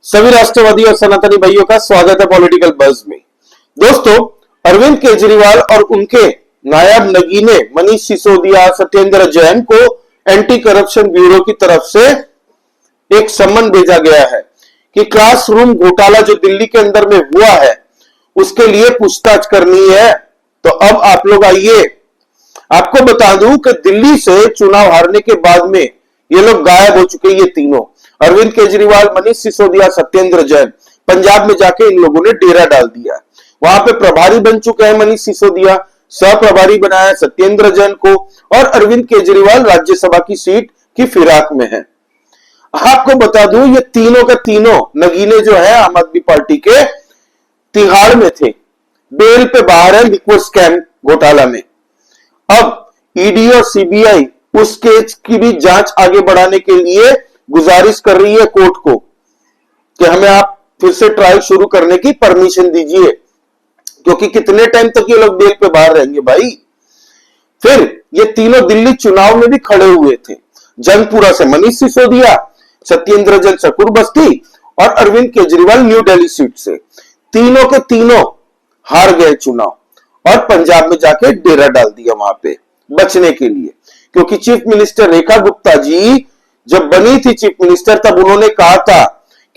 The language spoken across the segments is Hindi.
सभी राष्ट्रवादी और सनातनी भाइयों का स्वागत है पॉलिटिकल बज़ में। दोस्तों, अरविंद केजरीवाल और उनके नायब नगीने मनीष सिसोदिया, सत्येंद्र जैन को एंटी करप्शन ब्यूरो की तरफ से एक सम्मन भेजा गया है कि क्लासरूम घोटाला जो दिल्ली के अंदर में हुआ है उसके लिए पूछताछ करनी है। तो अब आप लोग आइए, आपको बता दूं कि दिल्ली से चुनाव हारने के बाद में ये लोग गायब हो चुके। ये तीनों, अरविंद केजरीवाल, मनीष सिसोदिया, सत्येंद्र जैन, पंजाब में जाके इन लोगों ने डेरा डाल दिया। वहां पे प्रभारी बन चुके हैं मनीष सिसोदिया, सह प्रभारी बनाया सत्येंद्र जैन को, और अरविंद केजरीवाल राज्यसभा की सीट की फिराक में है। आपको बता दूं, ये तीनों के तीनों नगीने जो है आम आदमी पार्टी के, तिहाड़ में थे, बेल पे बाहर है लिक्विड स्कैम घोटाला में। अब ईडी और सीबीआई उस केस की भी जांच आगे बढ़ाने के लिए गुजारिश कर रही है कोर्ट को कि हमें आप फिर से ट्रायल शुरू करने की परमिशन दीजिए, क्योंकि कितने टाइम तक ये लोग बेल पे बाहर रहेंगे भाई। फिर ये तीनों दिल्ली चुनाव में भी खड़े हुए थे, जंगपुरा से मनीष सिसोदिया, सत्येंद्र जैन सकूर बस्ती और अरविंद केजरीवाल न्यू दिल्ली सीट से। तीनों के तीनों हार गए चुनाव और पंजाब में जाके डेरा डाल दिया वहां पे बचने के लिए, क्योंकि चीफ मिनिस्टर रेखा गुप्ता जी जब बनी थी चीफ मिनिस्टर, तब उन्होंने कहा था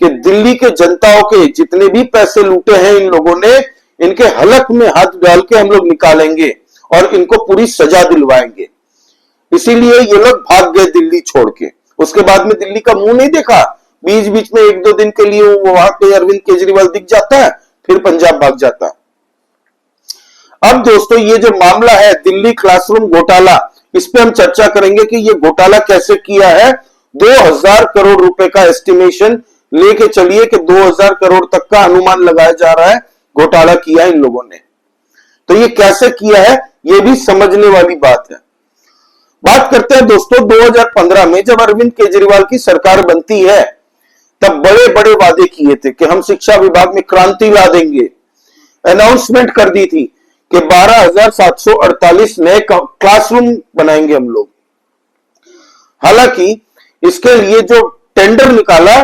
कि दिल्ली के जनताओं के जितने भी पैसे लूटे हैं इन लोगों ने, इनके हलक में हाथ डाल के हम लोग निकालेंगे और इनको पूरी सजा दिलवाएंगे। इसीलिए ये लोग भाग गए दिल्ली छोड़ के। उसके बाद में दिल्ली का मुंह नहीं देखा। बीच बीच में एक दो दिन के लिए वहां पे अरविंद केजरीवाल दिख जाता है, फिर पंजाब भाग जाता है। अब दोस्तों, ये जो मामला है दिल्ली क्लासरूम घोटाला, इस पे हम चर्चा करेंगे कि ये घोटाला कैसे किया है। 2000 करोड़ रुपए का एस्टिमेशन लेके चलिए कि 2000 करोड़ तक का अनुमान लगाया जा रहा है घोटाला किया इन लोगों ने। तो ये कैसे किया है ये भी समझने वाली बात है। बात करते हैं दोस्तों, 2015 में जब अरविंद केजरीवाल की सरकार बनती है, तब बड़े बड़े वादे किए थे कि हम शिक्षा विभाग में क्रांति ला देंगे। अनाउंसमेंट कर दी थी कि 12,748 नए क्लासरूम बनाएंगे हम लोग। हालांकि इसके लिए जो टेंडर निकाला,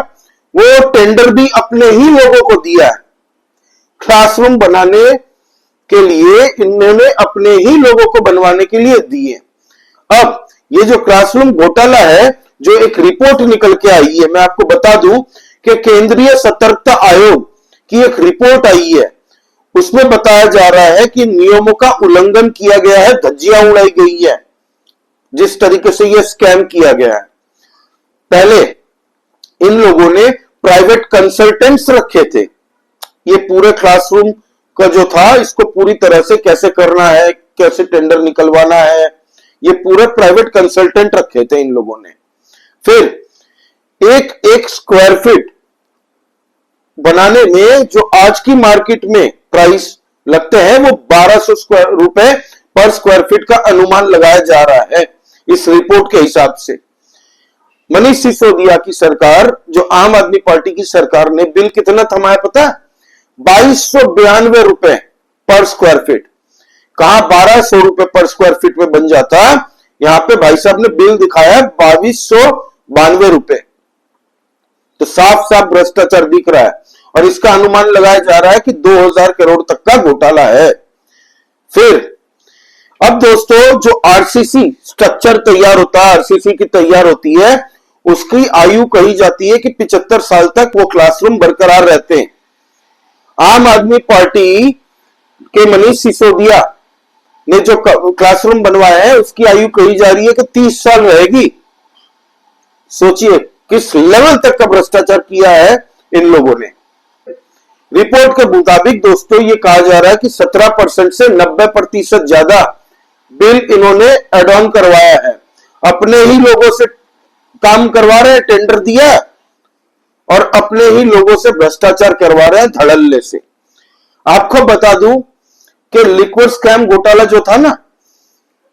वो टेंडर भी अपने ही लोगों को दिया है। क्लासरूम बनाने के लिए इन्होंने अपने ही लोगों को बनवाने के लिए दिए। अब ये जो क्लासरूम घोटाला है, जो एक रिपोर्ट निकल के आई है, मैं आपको बता दूं कि केंद्रीय सतर्कता आयोग की एक रिपोर्ट आई है। उसमें बताया जा रहा है कि नियमों का उल्लंघन किया गया है, धज्जियां उड़ाई गई है जिस तरीके से यह स्कैम किया गया है। पहले इन लोगों ने प्राइवेट कंसल्टेंट्स रखे थे। ये पूरे क्लासरूम का जो था, इसको पूरी तरह से कैसे करना है, कैसे टेंडर निकलवाना है, ये पूरे प्राइवेट कंसल्टेंट रखे थे इन लोगों ने। फिर एक स्क्वायर फीट बनाने में जो आज की मार्केट में प्राइस लगते हैं, वो 1200 रुपए पर स्क्वायर फीट का अनुमान लगाया जा रहा है इस रिपोर्ट के हिसाब से। मनीष सिसोदिया की सरकार, जो आम आदमी पार्टी की सरकार ने बिल कितना थमाया पता है? 2292 रुपए पर स्क्वायर फीट। कहां 1200 रुपए पर स्क्वायर फीट में बन जाता, यहां पे भाई साहब ने बिल दिखाया 2292 रुपए। तो साफ साफ भ्रष्टाचार दिख रहा है और इसका अनुमान लगाया जा रहा है कि 2000 करोड़ तक का घोटाला है। फिर अब दोस्तों, जो आरसीसी स्ट्रक्चर तैयार होता है, आरसीसी की तैयार होती है, उसकी आयु कही जाती है कि 75 साल तक वो क्लासरूम बरकरार रहते हैं। आम आदमी पार्टी के मनीष सिसोदिया ने जो क्लासरूम बनवाया है, उसकी आयु कही जा रही है कि 30 साल रहेगी। सोचिए किस लेवल तक का भ्रष्टाचार किया है इन लोगों ने। रिपोर्ट के मुताबिक दोस्तों, ये कहा जा रहा है कि 17% से 90% ज्यादा बिल इन्होंने एड ऑन करवाया है। अपने ही लोगों से काम करवा रहे हैं, टेंडर दिया और अपने ही लोगों से भ्रष्टाचार करवा रहे हैं धड़ल्ले से। आपको बता दूं कि लिक्विड स्कैम घोटाला जो था ना,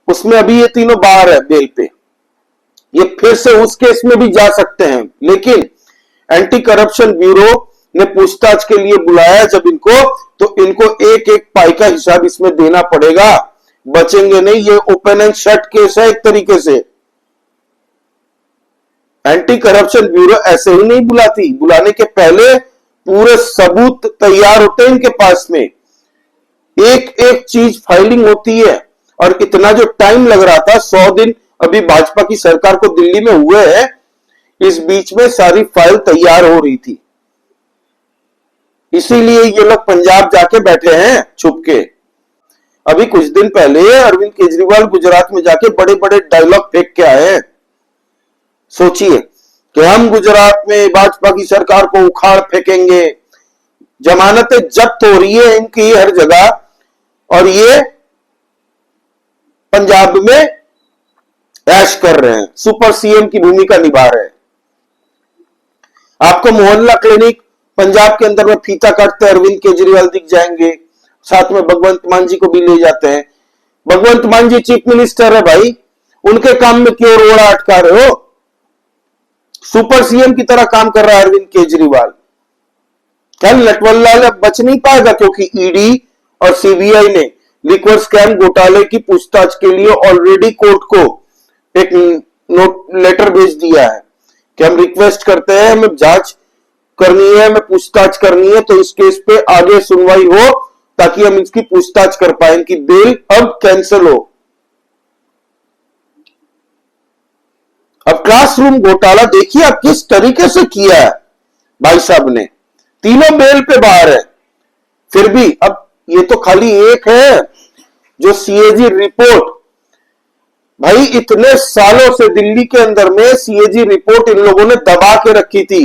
उसमें अभी ये तीनों बाहर है बेल पे। ये फिर से उस केस में भी जा सकते हैं, लेकिन एंटी करप्शन ब्यूरो ने पूछताछ के लिए बुलाया जब इनको, तो इनको एक एक पाई का हिसाब इसमें देना पड़ेगा, बचेंगे नहीं। ये ओपन एंड शट केस है एक तरीके से। एंटी करप्शन ब्यूरो ऐसे ही नहीं बुलाती, बुलाने के पहले पूरे सबूत तैयार होते हैं इनके पास में, एक एक चीज फाइलिंग होती है। और इतना जो टाइम लग रहा था, 100 दिन अभी भाजपा की सरकार को दिल्ली में हुए हैं, इस बीच में सारी फाइल तैयार हो रही थी। इसीलिए ये लोग पंजाब जाके बैठे हैं छुप के। अभी कुछ दिन पहले अरविंद केजरीवाल गुजरात में जाके बड़े बड़े डायलॉग फेंक के आए हैं। सोचिए कि हम गुजरात में भाजपा की सरकार को उखाड़ फेंकेंगे, जमानतें जब्त हो रही है इनकी हर जगह, और ये पंजाब में ऐश कर रहे हैं, सुपर सीएम की भूमिका निभा रहे हैं। आपको मोहल्ला क्लिनिक पंजाब के अंदर में फीता काटते अरविंद केजरीवाल दिख जाएंगे, साथ में भगवंत मान जी को भी ले जाते हैं। भगवंत मान जी चीफ मिनिस्टर है भाई, उनके काम में क्यों रोड़ा अटका रहे हो? सुपर सीएम की तरह काम कर रहा है अरविंद केजरीवाल। कल नटवरलाल अब बच नहीं पाएगा, क्योंकि ईडी और सीबीआई ने लिक्वर स्कैम घोटाले की पूछताछ के लिए ऑलरेडी कोर्ट को एक नोट लेटर भेज दिया है कि हम रिक्वेस्ट करते हैं, हमें जांच करनी है, हमें पूछताछ करनी है, तो इस केस पे आगे सुनवाई हो ताकि हम इसकी पूछताछ कर पाए। इनकी बेल अब कैंसिल हो। अब क्लासरूम घोटाला देखिए अब किस तरीके से किया है भाई साहब ने, तीनों बेल पे बाहर है। फिर भी अब ये तो खाली एक है जो सीएजी रिपोर्ट, भाई इतने सालों से दिल्ली के अंदर में सीएजी रिपोर्ट इन लोगों ने दबा के रखी थी,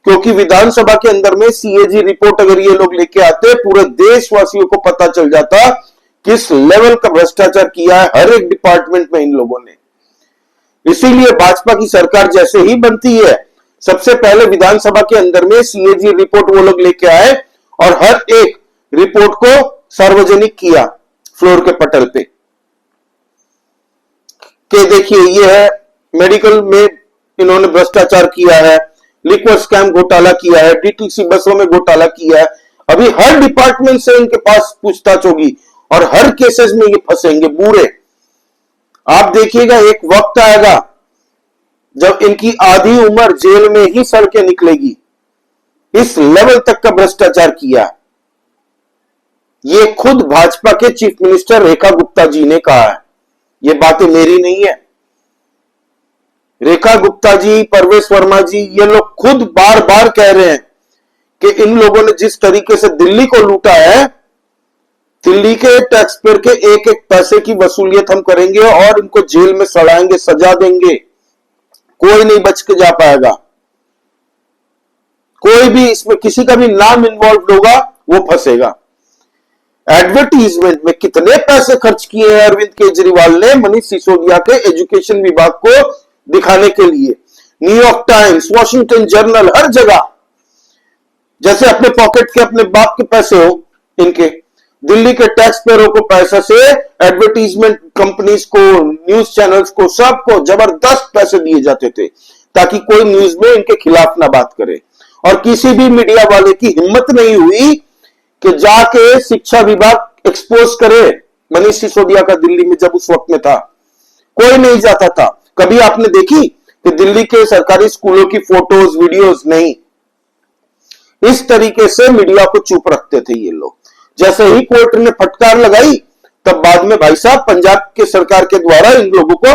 क्योंकि विधानसभा के अंदर में सीएजी रिपोर्ट अगर ये लोग लेके आते, पूरे देशवासियों को पता चल जाता किस लेवल का भ्रष्टाचार किया है हर एक डिपार्टमेंट में इन लोगों ने। इसीलिए भाजपा की सरकार जैसे ही बनती है, सबसे पहले विधानसभा के अंदर में सीएजी रिपोर्ट वो लोग लेके आए और हर एक रिपोर्ट को सार्वजनिक किया फ्लोर के पटल पे कि देखिए ये है, मेडिकल में इन्होंने भ्रष्टाचार किया है, लिक्वर स्कैम घोटाला किया है, डीटीसी बसों में घोटाला किया है। अभी हर डिपार्टमेंट से इनके पास पूछताछ होगी और हर केसेस में ये फंसेंगे पूरे। आप देखिएगा एक वक्त आएगा जब इनकी आधी उम्र जेल में ही सड़ के निकलेगी, इस लेवल तक का भ्रष्टाचार किया। ये खुद भाजपा के चीफ मिनिस्टर रेखा गुप्ता जी ने कहा है, ये बातें मेरी नहीं है। रेखा गुप्ता जी, परवेश वर्मा जी, ये लोग खुद बार बार कह रहे हैं कि इन लोगों ने जिस तरीके से दिल्ली को लूटा है, दिल्ली के टैक्स पेयर के एक एक पैसे की वसूलियत हम करेंगे और इनको जेल में सड़ाएंगे, सजा देंगे, कोई नहीं बच के जा पाएगा। कोई भी इसमें किसी का भी नाम इन्वॉल्व होगा वो फंसेगा। एडवर्टीजमेंट में कितने पैसे खर्च किए हैं अरविंद केजरीवाल ने मनीष सिसोदिया के एजुकेशन विभाग को दिखाने के लिए। न्यूयॉर्क टाइम्स, वॉशिंगटन जर्नल, हर जगह जैसे अपने पॉकेट के अपने बाप के पैसे हो, इनके दिल्ली के टैक्स पेयरों को पैसे से एडवर्टीजमेंट कंपनीज को, न्यूज चैनल्स को, सबको जबरदस्त पैसे दिए जाते थे ताकि कोई न्यूज में इनके खिलाफ ना बात करे। और किसी भी मीडिया वाले की हिम्मत नहीं हुई कि जाके शिक्षा विभाग एक्सपोज करे मनीष सिसोदिया का दिल्ली में, जब उस वक्त में था कोई नहीं जाता था। कभी आपने देखी कि दिल्ली के सरकारी स्कूलों की फोटोज, वीडियोज? नहीं। इस तरीके से मीडिया को चुप रखते थे ये लोग। जैसे ही कोर्ट ने फटकार लगाई, तब बाद में भाई साहब पंजाब के सरकार के द्वारा इन लोगों को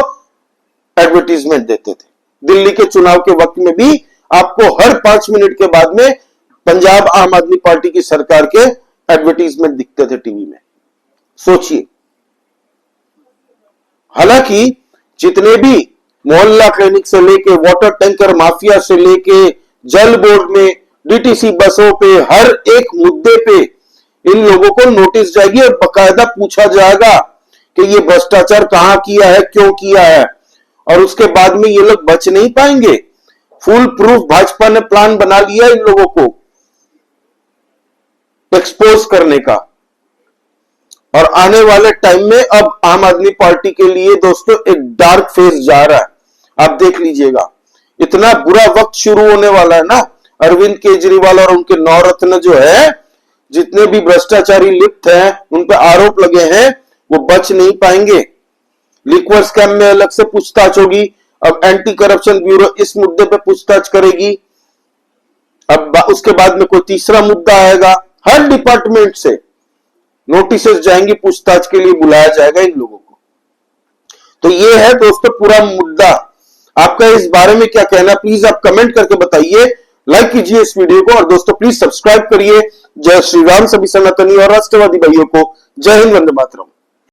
एडवर्टीजमेंट देते थे। दिल्ली के चुनाव के वक्त में भी आपको हर 5 मिनट के बाद में पंजाब आम आदमी पार्टी की सरकार के एडवर्टीजमेंट दिखते थे टीवी में। सोचिए, हालांकि जितने भी मोहल्ला क्लिनिक से लेके वाटर टैंकर माफिया से लेके जल बोर्ड में, डीटीसी बसों पे, हर एक मुद्दे पे इन लोगों को नोटिस जाएगी और बकायदा पूछा जाएगा कि ये भ्रष्टाचार कहां किया है, क्यों किया है, और उसके बाद में ये लोग बच नहीं पाएंगे। फुल प्रूफ भाजपा ने प्लान बना लिया इन लोगों को एक्सपोज करने का। और आने वाले टाइम में अब आम आदमी पार्टी के लिए दोस्तों एक डार्क फेज जा रहा है। आप देख लीजिएगा, इतना बुरा वक्त शुरू होने वाला है ना। अरविंद केजरीवाल और उनके नौरत्न जो है, जितने भी भ्रष्टाचारी लिप्त हैं, उन पर आरोप लगे हैं, वो बच नहीं पाएंगे। लिक्वर स्कैम में अलग से पूछताछ होगी, अब एंटी करप्शन ब्यूरो इस मुद्दे पे पूछताछ करेगी। अब उसके बाद में कोई तीसरा मुद्दा आएगा, हर डिपार्टमेंट से नोटिसेस जाएंगी, पूछताछ के लिए बुलाया जाएगा इन लोगों को। तो ये है दोस्तों पूरा मुद्दा। आपका इस बारे में क्या कहना, प्लीज आप कमेंट करके बताइए, लाइक कीजिए इस वीडियो को, और दोस्तों प्लीज सब्सक्राइब करिए। जय श्री राम सभी सनातनी और राष्ट्रवादी भाइयों को। जय हिंद, वंदे मातरम।